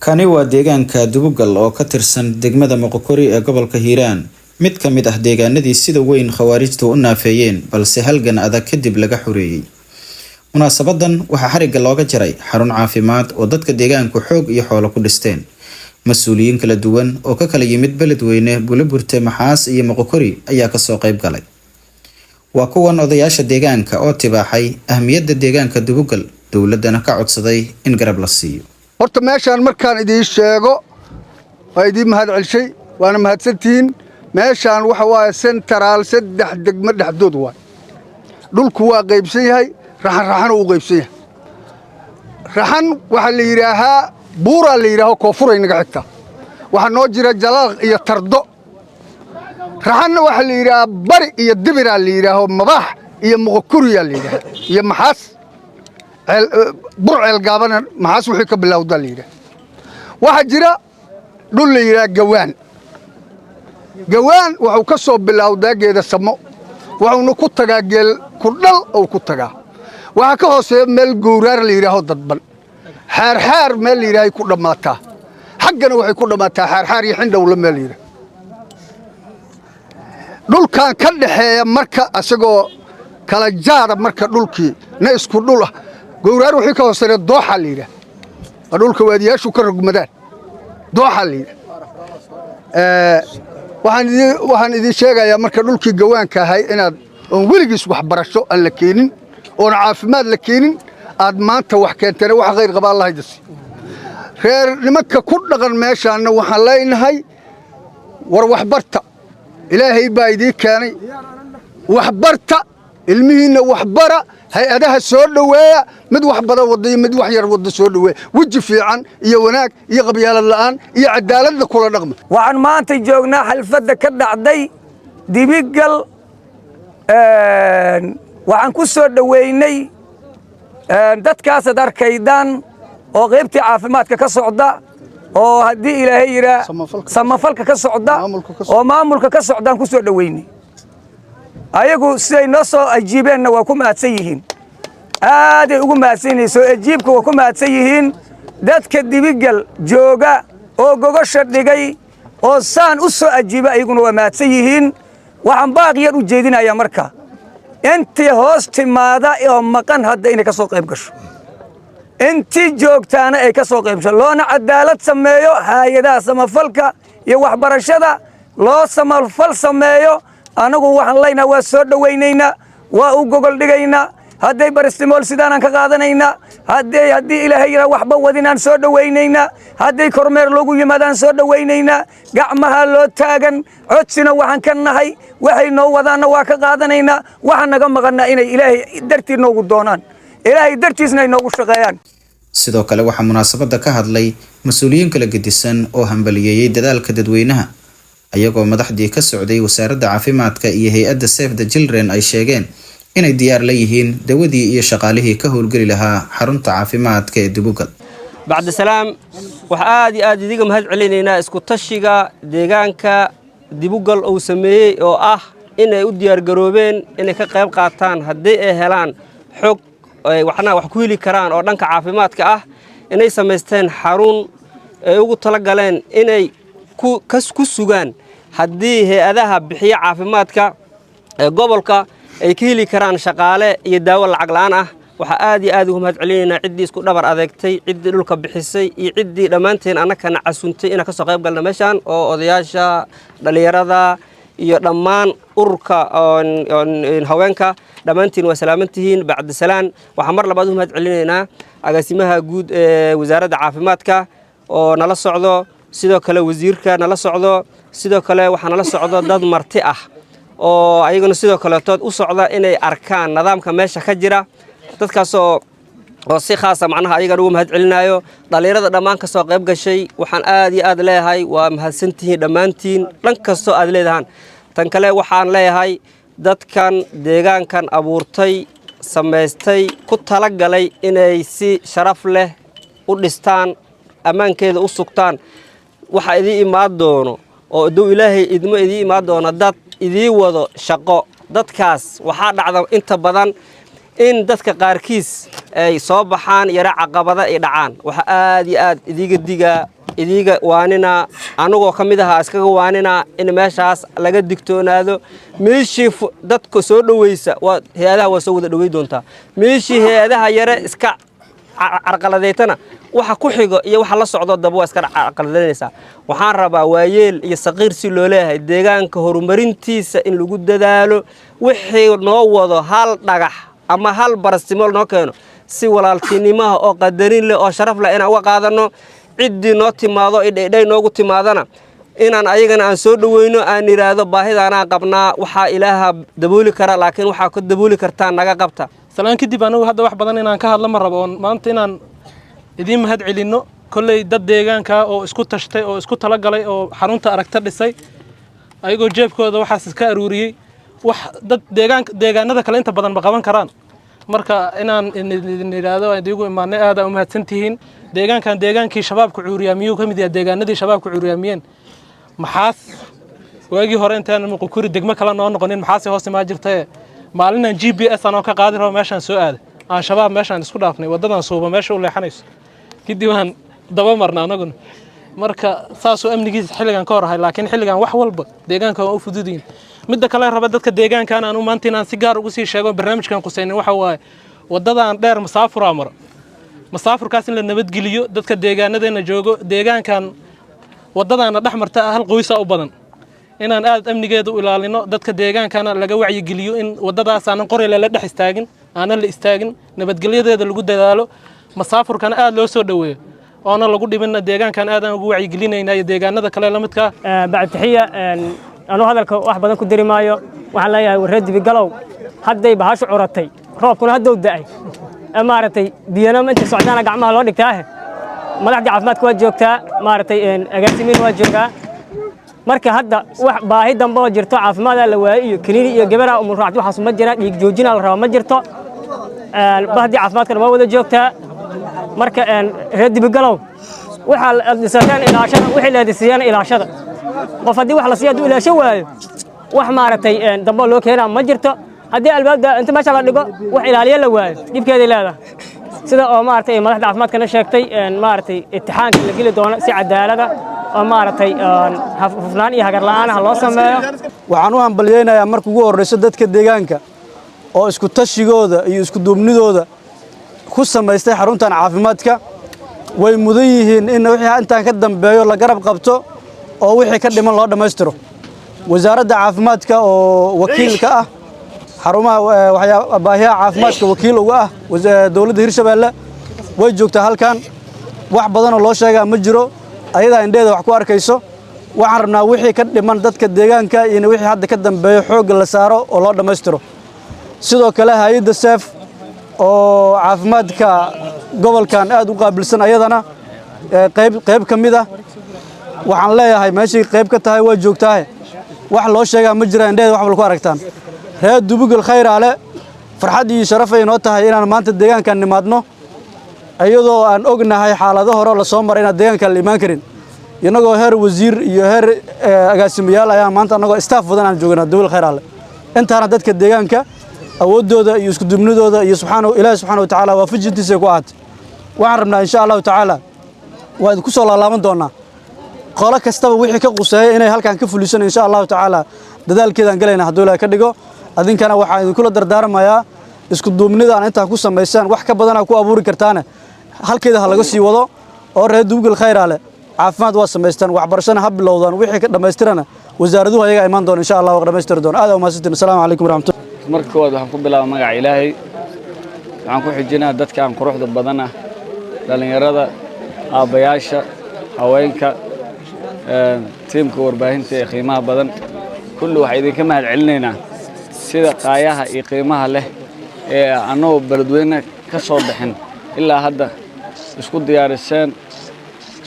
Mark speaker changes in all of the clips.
Speaker 1: Kani waa deegaanka Dubugal oo ka tirsan degmada Moqokori ee gobolka Hiiraan, mid ka mid ah deegaanadii sida weyn khawaarijtu u naafeeyeen balse halgan adag kadib laga xureeyay. Munaasabadan waxaa xariga looga jaray xarun caafimaad oo dadka deegaanku xoog iyo xoolo ku dhisteen. Mas'uuliyiin kala duwan oo ka kala yimid beledweyne, Buleburte, Maxaas iyo Moqokori ayaa ka soo qayb galay. Waa kuwan odayaasha deegaanka oo tibaaxay ahmiyadda deegaanka Dubugal, dowladana ka codsaday in garab la siiyo.
Speaker 2: horta meeshaan markaan idin sheego waa idin mahad celshay waana mahadsantihiin. meeshaan waxa waaye central saddex degmo dhexdood waay. dhulku waa qaybsan yahay, raxan uu qaybsan yahay. raxan waxa la yiraahaa buura la yiraaho koonfuray naga xigta. waxa noo jira Jalaal iyo Tardo. raxanna waxa la yiraahaa bari iyo Dibira la yiraaho Mabax iyo Moqokori la yiraahaa iyo Maxaas. burceel gaabana Maxaas wixii ka bilowda la yiraahdo. waxa jira dhul la yiraahdo Gawaan wuxuu ka soo bilowdaa geeda samo, wuxuuna ku tagaa geel ku dhal oo ku tagaa. waxa ka hooseeya meel gowraar la yiraahdo dadban. xaar meel la yiraahdo ku dhamaataa. xaggana waxay ku dhamaataa xaar iyo xindhow la meel yiraahdo. dhulkan ka dhaxeeya marka asagoo kala jaada marka dhulkii na isku dhul ah. gowraar wixii ka hooseeya dooxa la yiraahdo. dhulka waadiyaashu ka rogmadaan dooxa la yiraahdo. waxaan idin sheegayaa marka dhulkii gawaanka ahay inaad oon weligiis waxbarasho aan la keenin oon caafimaad la keenin aad maanta wax keenteen wax khayr qaba Allah idasi. reer nimanka ku dhaqan meeshaana waxaan leenahay war waxbarta ilaahay baa idin keenay waxbarta ilmihiina waxbara hay-adaha soo dhaweeya mid wax badan wada mid wax yar wada soo dhaweeya waji fiican iyo wanaag iyo qabyaalad la'aan iyo cadaalad kula dhaqmo.
Speaker 3: waxaan maanta joognaa xalfadda ka dhacday Dubugal. waxaan ku soo dhaweynay dadkaas arkaydaan oo qaybtii caafimaadka ka socda oo haddii ilaahay yira samafalka ka socda oo maamulka ka socdaan ku soo dhaweynay. ayagu siday noo soo ajiibeenna waa ku mahadsan yihiin. aaday ugu mahadsanyihiin soo ajiibka waa ku mahadsan yihiin. dadka Dubugal jooga oo gogosha dhigay oo saan u soo ajiiba ayaguna waa mahadsan yihiin. waxaan baaqiyad u jeedinayaa marka intii hoos timaada oo maqan hadda inay ka soo qayb gasho, intii joogtaana ay ka soo qayb gasho, loona cadaalad sameeyo hay'adaha samafalka iyo waxbarashada loo samafal sameeyo. anagu waxaan leenahay waa soo dhaweynaynaa, waa u gogol dhigaynaa. hadday baristimool sidaan ka qaadanaynaa, haddii ilaahay yira waxba wadinaan soo dhaweynaynaa, hadday kormeer loogu yimaadaan soo dhaweynaynaa. gacmaha loo taagan codsina waxaan ka nahay, waxay noo wadaana waa ka qaadanaynaa. waxaan naga maqannaa inay ilaahay dartii noogu doonaan, ilaahay dartiisna ay noogu shaqeeyaan.
Speaker 1: sidoo kale waxaa munaasabada ka hadlay mas'uuliyiin kala gedisan oo hambaliyeeyay dadaalka dadweynaha, ayagoo madaxdii ka socday wasaaradda caafimaadka iyo hay'adda Save the Children ay sheegeen inay diyaar la yihiin dawadii iyo shaqaalihii ka howlgeli lahaa xarunta caafimaadka ee Dubugal.
Speaker 4: bacda salaam waxa aad idiga mahad celinaynaa isku tashiga deegaanka Dubugal oo sameeyay oo ah inay u diyaar garoobeen inay ka qayb qaataan haddii ay helaan xog ay waxna wax ku heli karaan oo dhanka caafimaadka ah, inay sameysteen xarun ay ugu tala galeen inay ku sugaan haddii hay'adaha bixiya caafimaadka ee gobolka ay ka heli karaan shaqaale iyo daawo lacag la'aan ah. waxa aad ugu mahad celinaynaa ciddii isku dhabar adeegtay, ciddii dhulka bixisay iyo ciddii dhammaanteen annagana casuuntay inaan ka soo qayb galno meeshaan oo odayaasha dhalinyarada iyo dhammaan ururka haweenka dhammaantiin waa salaamantihiin. bacda salaan waxaan mar labaad u mahad celinaynaa agaasimaha guud ee wasaaradda caafimaadka oo nala socdo, sidoo kale wasiirka nala socdo, sidoo kale waxaa nala socdo dad marti ah oo ayaguna sidoo kale tood u socda inay arkaan nidaamka meesha ka jira. dadkaas oo si khaas ah macnaha ayaga ugu mahad celinayo. dhalinyarada dhammaan ka soo qayb gashay waxaan aad leeyahay waa mahadsantihiin dhammaantiin dhan kasto aad leedahaan. tan kale waxaan leeyahay dadkan deegaankan abuurtay, sameystay, ku tala galay inay si sharaf leh u dhistaan, ammaankeeda u sugtaan. waxa idin imaan doono oo duu ilaahay idmo idin imaan doono dad idin wado shaqo. dadkaas waxaa dhacda inta badan in dadka qaarkiis ay soo baxaan yara caqabada ay dhacaan waxa aad iyo aad idiga waanina anagoo kamid ah iskaga waanina in meeshaas laga digtoonaado meeshii dadku soo dhaweysa waa hay'adaha waa soo wada dhaweey doontaa meeshii hay'adaha yare iska carqaladeetana waxa ku xigo iyo waxa la socdo dab waa iska carqaladeynaysa waxaan rabaa waayeel iyo saqiir si loo leeyahay deegaanka horumarintiisa in lagu dadaalo wixii noo wado hal dhagax ama hal barastimool noo keeno si walaaltinimaha oo qadarin leh oo sharaf leh inaan uga qaadano ciddii noo timaado idhay noogu timaadana inaan ayagana aan soo dhaweyno aan iraado baahidaana qabnaa waxa ilaaha dabooli kara laakiin waxa ku dabooli kartaa naga qabta
Speaker 5: salaan kadib anagu hadda wax badan inaan ka hadlo ma rabo maanta inaan idin mahad celino kolley dad deegaanka oo isku tashtay oo isku tala galay oo xarunta aragta dhisay ayagoo jeebkooda waxaas iska aruuriyay wax dad deegaanada kale inta badan ma qaban karaan marka inaan iraado idigu imaanay aad u mahadsantihiin deegaankii shabaabku cuuriyaamiyuu kamid yahay deegaanadii shabaabku cuuriyaamiyeen maxaas waagii hore intaan muqukuri degmo kala noo noqonin maxaas hoos ma jirtay maalinaan GPS aan ka qaadi rabo meeshan soo aad aan shabaab meeshan isku dhaafnay wadadan suuba meesha u leexanayso kadib aan daba marna anaguna marka saasoo amnigiisa xilligan ka horahay laakiin xilligan wax walba deegaanka waa u fududiin midda kale raba dadka deegaankan aan u maanta inaan si gaar ugu sii sheego barnaamijkan qusaynin waxa waaye wadadan dheer masaafura maro masaafurkaas in la nabadgeliyo dadka deegaanadeena joogo deegaankan wadadaana dhaxmarta hal qoys u badan inaan aad amnigeedu u ilaalino dadka deegaankana laga wacyi geliyo in wadadaas aan qoreyle la dhex istaagin aan la istaagin nabadgelyadeeda lagu dadaalo masaafurkana aad loo soo dhaweeyo oona lagu dhibin deegaankan aad aan ugu wacyi gelinaynaa deegaanada kale la midka
Speaker 6: bacd taxiya anoo hadalka wax badan ku diri maayo waxaan leeyahay wareed dibigalow hadday bahashu curatay roobkuna hadduu da'ay maaragtay biyana inta socdaana gacmaha loo dhigtaa madaxda caafimaadka waa joogtaa maaragtay agaasimiin waa joogaa marka hadda wax baahi dambe oo jirto caafimaad la waayay iyo kiniini iyo gabara umur raacdo waxaas ma jira dhiig joojina la rabo ma jirto bahdii caafimaadkana waa wada joogtaa marka reer dibigalow waxa la dhisataan ilaashada wixii la dhisayaan ilaashada qof haddii wax la siiyo hadduu ilaasho waayo wax maaragtay dambe loo keenaa ma jirto haddii albaabda inta meesha la dhigo wax ilaaliye la waayo dhibkeeda leedahay sida oo maaragtay madaxda caafimaadkana sheegtay maaragtay imtixaanka la geli doono si cadaalada oo maaragtay hufnaan iyo hagar la'aan loo sameeyo
Speaker 7: waxaan u hambalyeeynaa markii ugu horeyso dadka deegaanka oo isku tashigooda iyo isku duubnidooda ku sameystay xaruntan caafimaadka way mudan yihiin in wixii intaan ka dambeeyo la garab qabto oo wixii ka dhiman loo dhameystiro wasaaradda caafimaadka oo wakiilka ah xarumaha baahiyaha caafimaadka wakiil uga ah dawladda Hirshabeelle way joogtaa halkan wax badan oo loo sheegaa ma jiro ayada indheeda wax ku arkayso waxaan rabnaa wixii ka dhiman dadka deegaanka iyo wixii hadda ka dambeeyo xoog la saaro oo loo dhameystiro sidoo kale hay'adda SAF oo caafimaadka gobolkan aad u qaabilsan ayadana qayb kamid ah waxaan leeyahay meeshii qayb ka tahay waa joogtaa wax loo sheegaa ma jira indheeda wax wal ku aragtaan reer Dubugal Khayraale farxad iyo sharaf ay noo tahay inaan maanta deegaankan nimaadno ayadoo aan ognahay xaalado hore la soo maray in deegaanka la imaan karin inagoo heer wasiir iyo heer agaasimayaal ayaa maanta anagoo staff badan aan joognaa Dubugal Khayraale intaana dadka deegaanka awoodooda iyo isku dubnidooda iyo Ilaahay subhanahu wa ta'ala waafajintiisa ku aad waxaan rabnaa insha Allah ta'ala waan ku soo laalaaban doonaa qolo kastaba wixii ka quseeyay inay halkan ka fulisan insha Allah ta'ala dadaalkeedan galayna haddii Ilaahay ka dhigo adinkana waxaan idin kula dardaarmayaa isku duubnidaan inta ku sameeysan wax ka badan ku abuuri kartaan halkeeda ha laga sii wado oo reer Dubugal Khayraale caafimaad waa sameystaan waxbarashada ha bilowdaan wixii ka dhameystirana wasaaraduhu ayaga imaan doon insha Allah waa dhameystir doon aad u mahadsantiin assalaamu alaykum warahmatullahi
Speaker 8: markood waxaan ku bilaabay magaca Ilaahay waxaan ku xijinaa dadkan quruxda badan ah dhalinyarada aabayaasha haweenka tiimka warbaahinta ee qiimaha badan kullu waxa idinka mahad celinaynaa sida qaayaha iyo qiimaha leh ee anoo baladweyne ka soo bixin ilaa hadda isku diyaariseen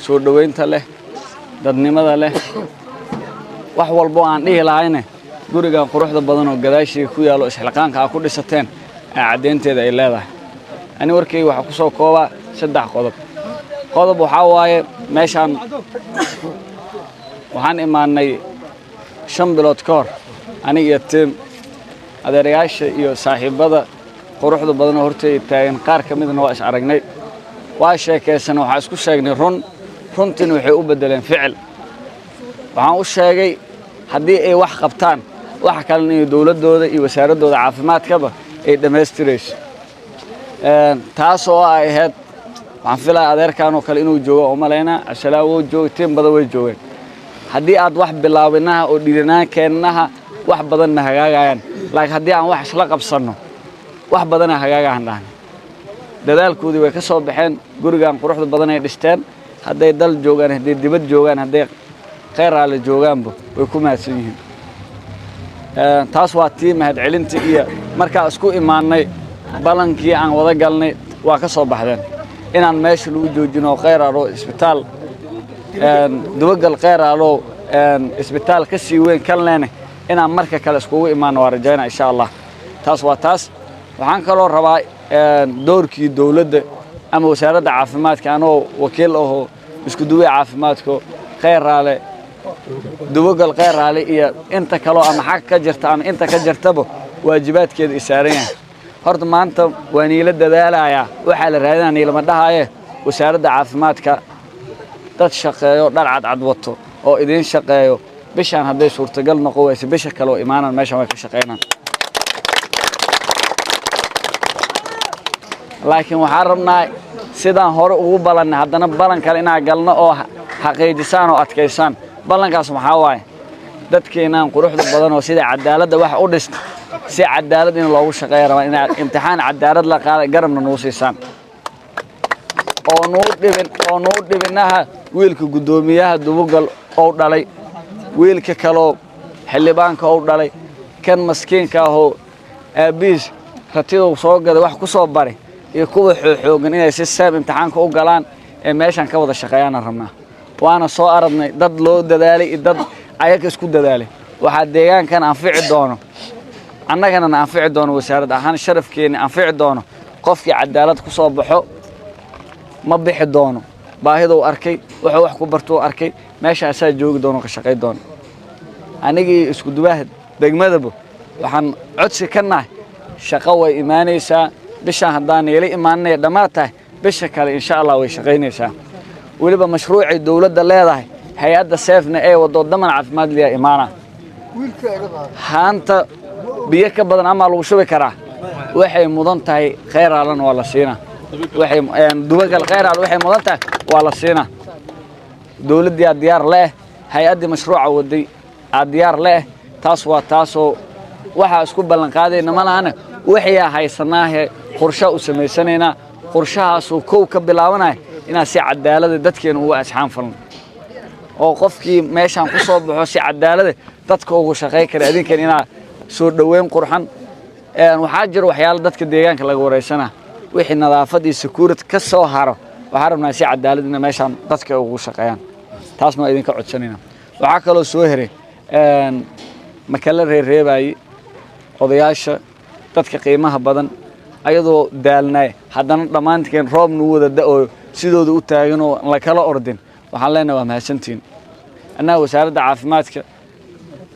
Speaker 8: soo dhaweynta leh dadnimada leh wax walbo aan dhihi lahayne gurigan quruxda badan oo gadaashiga ku yaalo isxilqaanka ah ku dhisateen cadeynteeda ay leedahay ani warkay waxa ku soo koobaa 3 qodob waxa waaye meeshan waxaan imaanay 5 bilood ka hor aniga iyo tiim adeerayaasha iyo saaxiibada quruxda badan oo hortay taagan qaar ka midna waa is aragnay waa sheekaysan waxa isku sheegnay runtii waxay u bedeleen ficil waxaan u sheegay haddii ay wax qabtaan waxa kale in dawladooda iyo wasaaradooda caafimaadkaba ay dhameystirayso taas oo ay ahayd waxaan filayaa adeerkan oo kale inuu joogo oo maleena ashalaawo joogo tiin badan way joogeen haddii aad wax bilaabinaha oo dhiiranaan keennaha wax badanna hagaagayaan laakiin haddii aan wax isla qabsanno wax badanna hagaagayaan dhahan dadaalkoodii way ka soo baxeen gurigan quruxda badan ay dhisteen hadday dal joogaan hadday dibad joogaan hadday khayr aale joogaanba way ku mahadsan yihiin taas waa tii mahadcelinta iyo markaa isku imaanay balankii aan wada galnay waa ka soo baxdeen inaan meesha lagu joojino khayr aalo isbitaal dubagal khayr aalo isbitaal ka sii weyn kan leene inaan marka kale iskugu imaano waa rajaynaa insha Allah taas waa taas waxaan kaloo rabaa doorkii dawladda ama wasaaradda caafimaadka anoo wakiil ah isku duway caafimaadka khayr aale dubagal khayr aale iyo inta kale ama xaq ka jirta ama inta ka jirtaba waajibaadkeeda isaaran yahay horta maanta waan ila dadaalaya waxa la raadinaa ilma dhahaye wasaaradda caafimaadka dad shaqeeyo dhar cad wato oo idin shaqeeyo bishaan haday suurtagal noqo wayse bisha kale oo imaanaan meeshan way ka shaqeynaan laakiin waxaan rabnaa sidaan hore ugu balanay haddana balan kale inaan galno oo xaqiijisaan oo adkaysaan balankaas maxaa waaye dadkeenaan quruxda badan oo sida cadaaladda wax u dhist si cadaalad in loogu shaqeeyo rabaa in imtixaan cadaalad la qaado garabna noo siisaan oo noo dhibinaha wiilka gudoomiyaha dubugal oo dhalay wiilka kale xildhibaanka oo dhalay kan maskiinka ah oo aabiis ratido soo gaday wax ku soo baray iyo kuwa xoogan inay si saab imtixaanka u galaan ee meeshan ka wada shaqeeyaan rabnaa waana soo aragnay dad loo dadaalay dad ayaga isku dadaalay waxa deegaankan anfici doono annagana anfici doono wasaaradda ahaan sharafkeena anfici doono qofkii cadaalad ku soo baxo ma bixi doono baahida uu arkay wuxuu wax ku barto arkay meesha asaa joogi doono ka shaqeey doono anigii isku dubaha degmadaba waxaan codsi ka nahay shaqo way imaanaysaa bisha haddaan yeelay imaanay dhamaatay bisha kale insha Allah way shaqeynaysaa waliba mashruuci dawladda leedahay hay'adda seefna ee wado daman caafimaad liya imaana haanta biyo ka badan ama lagu shubi karaa waxay mudan tahay khayr aalan waa la siina waxay dubagal khayr aal waxay mudan tahay waa la siina dawladda diyaar leh hay'adda mashruuca waday diyaar leh taas waa taasoo waxa isku ballan qaadayna malaana waxay haysanaahe qorshe u sameeysanayna qorshahaas oo koow ka bilaabanay inaa si cadaalad dadkeena ugu asxaan falan oo qofkii meeshan ku soo baxo si cadaalad dadka ugu shaqeey kara adinkan inaa soo dhaweyn qurxan waxa jira waxyaalo dadka deegaanka laga wareysana wixii nadaafad iyo security ka soo haro waxa rabnaa si cadaalad in meeshan dadka ugu shaqeeyaan taasna idinka codsanayna waxa kale oo soo heray makala reereebay odayaasha dadka qiimaha badan ayadoo daalnay haddana dhamaantiin roob nu wada da'o sidooda u taagan oo la kala ordin waxaan leenahay waa mahadsantiin annaga wasaaradda caafimaadka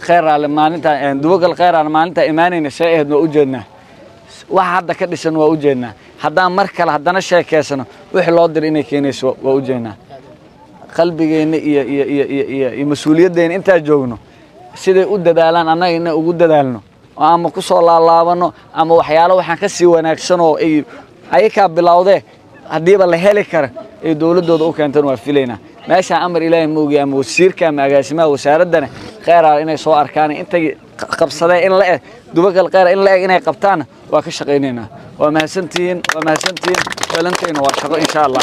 Speaker 8: khayr aale maalinta dubagal khayr aale maalinta imaanayna sheeyahay waa u jeednaa wax hadda ka dhisan waa u jeednaa haddaan mar kale haddana sheekeysano wixii loo diray inay keenayso waa u jeednaa qalbigeena iyo mas'uuliyaddeena inta joogno siday u dadaalaan annaga inay ugu dadaalno ama ku soo laalaabano ama waxyaalo waxaan ka sii wanaagsan oo ay ka bilowday hadiiba la heli karo ee dawladooda u keentan waa filayna meesha amar ilaahay moogi ama wasiirka ama agaasimaha wasaaradana khayr ah inay soo arkaan intay qabsadeen in la dubagal khayr in la inay qabtaan waa ka shaqeynayna waa mahadsantiin falanteena waa shaqo insha Allah